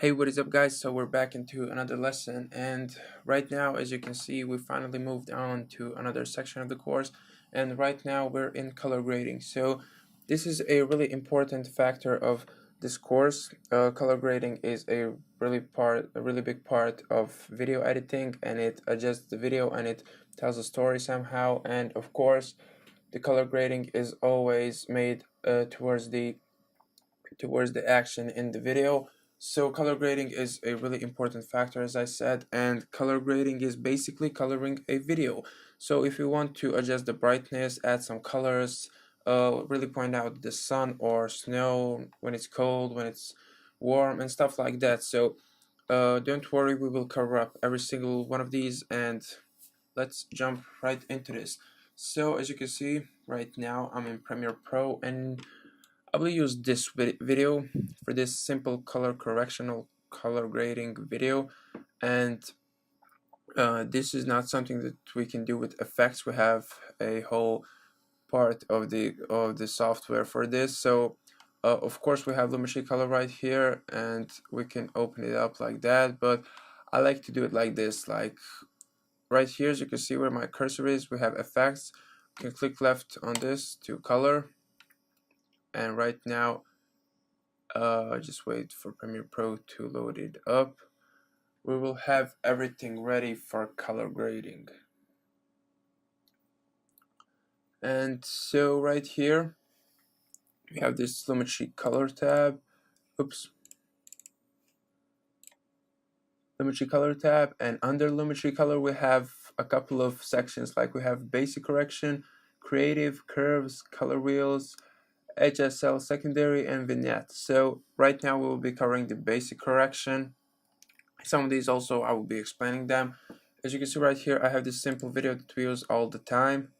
Hey, what is up, guys? So we're back into another lesson, and right now, as you can see, we finally moved on to another section of the course, and right now we're in color grading. So this is a really important factor of this course. Color grading is a really big part of video editing, and it adjusts the video and it tells a story somehow. And of course, the color grading is always made towards the action in the video. So color grading is a really important factor, as I said, and color grading is basically coloring a video. So if you want to adjust the brightness, add some colors, really point out the sun or snow when it's cold, when it's warm, and stuff like that. So don't worry, we will cover up every single one of these, and let's jump right into this. So as you can see right now, I'm in Premiere Pro, and I will use this video for this simple color correctional color grading video, and this is not something that we can do with effects. We have a whole part of the software for this. So of course we have Lumetri Color right here, and we can open it up like that, but I like to do it like this. Like right here, as you can see where my cursor is, we have effects. You can click left on this to color, and right now just wait for Premiere Pro to load it up. We will have everything ready for color grading. And so right here we have this Lumetri Color tab. Lumetri Color tab, and under Lumetri Color we have a couple of sections, like we have basic correction, creative, curves, color wheels, HSL secondary, and vignette. So right now we will be covering the basic correction. Some of these also I will be explaining them. As you can see right here, I have this simple video that we use all the time,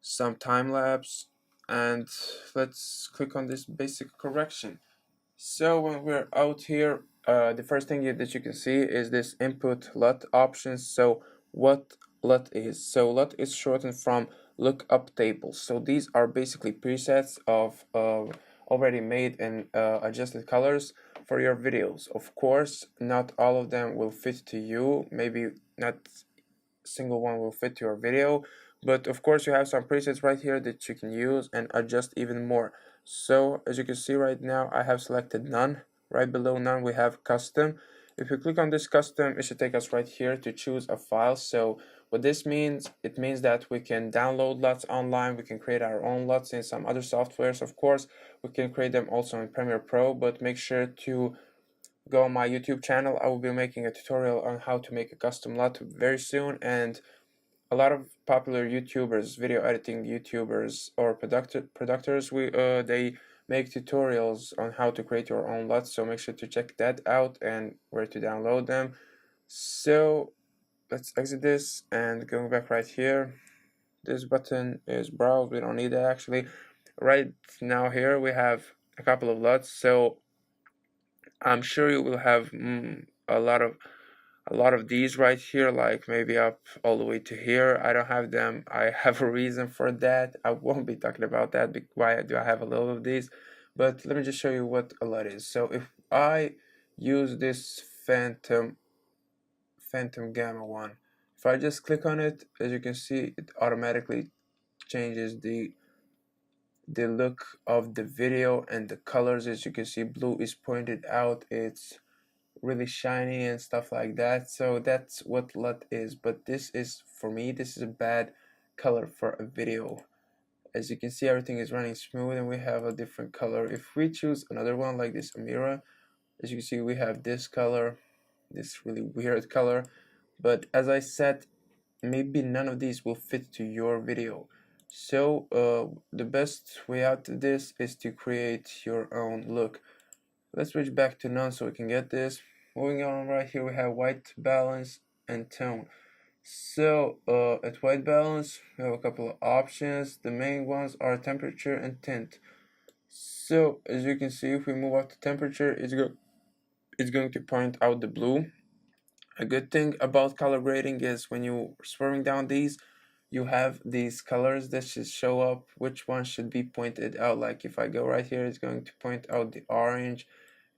some time lapse, and let's click on this basic correction. So when we're out here, the first thing that you can see is this input LUT options. So what LUT is? So LUT is shortened from lookup tables. So these are basically presets of already made and adjusted colors for your videos. Of course, not all of them will fit to you. Maybe not single one will fit your video, but of course you have some presets right here that you can use and adjust even more. So as you can see right now, I have selected none. Right below none we have custom. If you click on this custom, it should take us right here to choose a file. So what this means, it means that we can download LUTs online, we can create our own LUTs in some other softwares. Of course, we can create them also in Premiere Pro, but make sure to go on my YouTube channel. I will be making a tutorial on how to make a custom LUT very soon, and a lot of popular YouTubers, video editing YouTubers or productors, they make tutorials on how to create your own LUTs, so make sure to check that out and where to download them. So let's exit this and going back right here. This button is browse, we don't need that actually. Right now here we have a couple of LUTs, so I'm sure you will have a lot of these right here, like maybe up all the way to here. I don't have them. I have a reason for that. I won't be talking about that. Why do I have a lot of these? But let me just show you what a lot is. So if I use this Phantom Gamma one, if I just click on it, as you can see, it automatically changes the look of the video and the colors. As you can see, blue is pointed out. It's really shiny and stuff like that. So that's what LUT is. But this is, for me, this is a bad color for a video. As you can see, everything is running smooth and we have a different color. If we choose another one like this Amira, as you can see, we have this color, this really weird color. But as I said, maybe none of these will fit to your video. So the best way out of this is to create your own look. Let's switch back to none so we can get this. Moving on, right here we have white balance and tone. So at white balance we have a couple of options. The main ones are temperature and tint. So as you can see, if we move up to temperature, it's going to point out the blue. A good thing about color grading is when you swerving down these, you have these colors that should show up which one should be pointed out. Like if I go right here, it's going to point out the orange.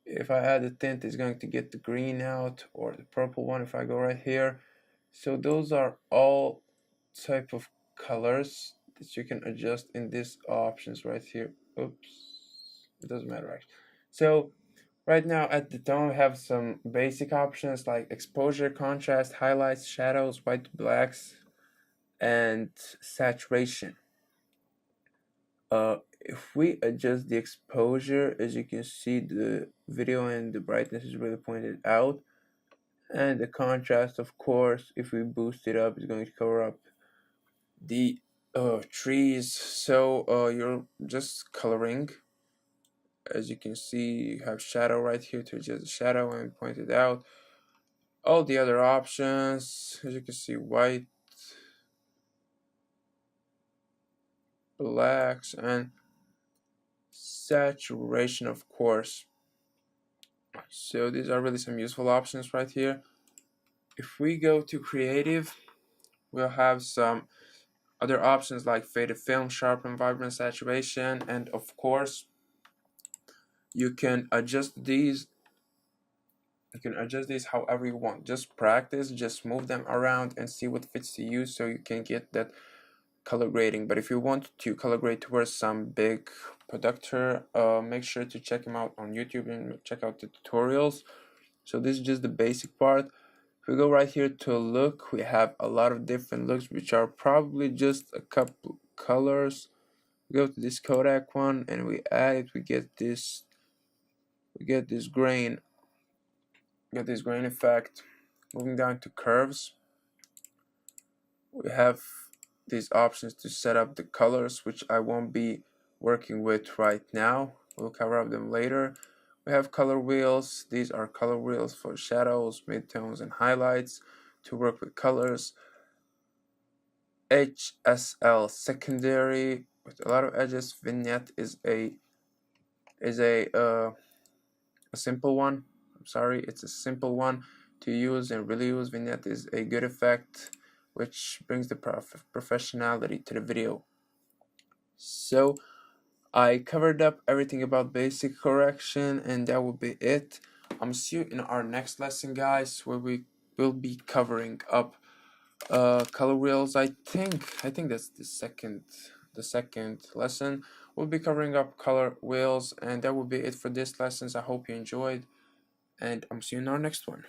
if I add a tint, it's going to get the green out, or the purple one if I go right here. So those are all type of colors that you can adjust in these options right here. Oops, it doesn't matter, right? So right now at the tone we have some basic options like exposure, contrast, highlights, shadows, white, blacks, and saturation. If we adjust the exposure, as you can see, the video and the brightness is really pointed out, and the contrast, of course, if we boost it up, is going to cover up the trees. So you're just coloring. As you can see, you have shadow right here to adjust the shadow and point it out. All the other options, as you can see, white, blacks, and saturation, of course. So these are really some useful options right here. If we go to creative, we'll have some other options like faded film, sharpen, vibrant, saturation, and of course you can adjust these however you want. Just practice, just move them around and see what fits to you so you can get that color grading. But if you want to color grade towards some big producer, make sure to check him out on YouTube and check out the tutorials. So this is just the basic part. If we go right here to look, we have a lot of different looks, which are probably just a couple colors. We go to this Kodak one and we add it, we get this grain effect. Moving down to curves, we have these options to set up the colors, which I won't be working with right now. We'll cover up them later. We have color wheels. These are color wheels for shadows, midtones, and highlights to work with colors. HSL secondary with a lot of edges. Vignette is a simple one. I'm sorry, it's a simple one to use and really use. Vignette is a good effect which brings the professionality to the video. So I covered up everything about basic correction, and that will be it. See you in our next lesson, guys, where we will be covering up color wheels. I think that's the second lesson. We'll be covering up color wheels, and that will be it for this lessons. I hope you enjoyed, and see you in our next one.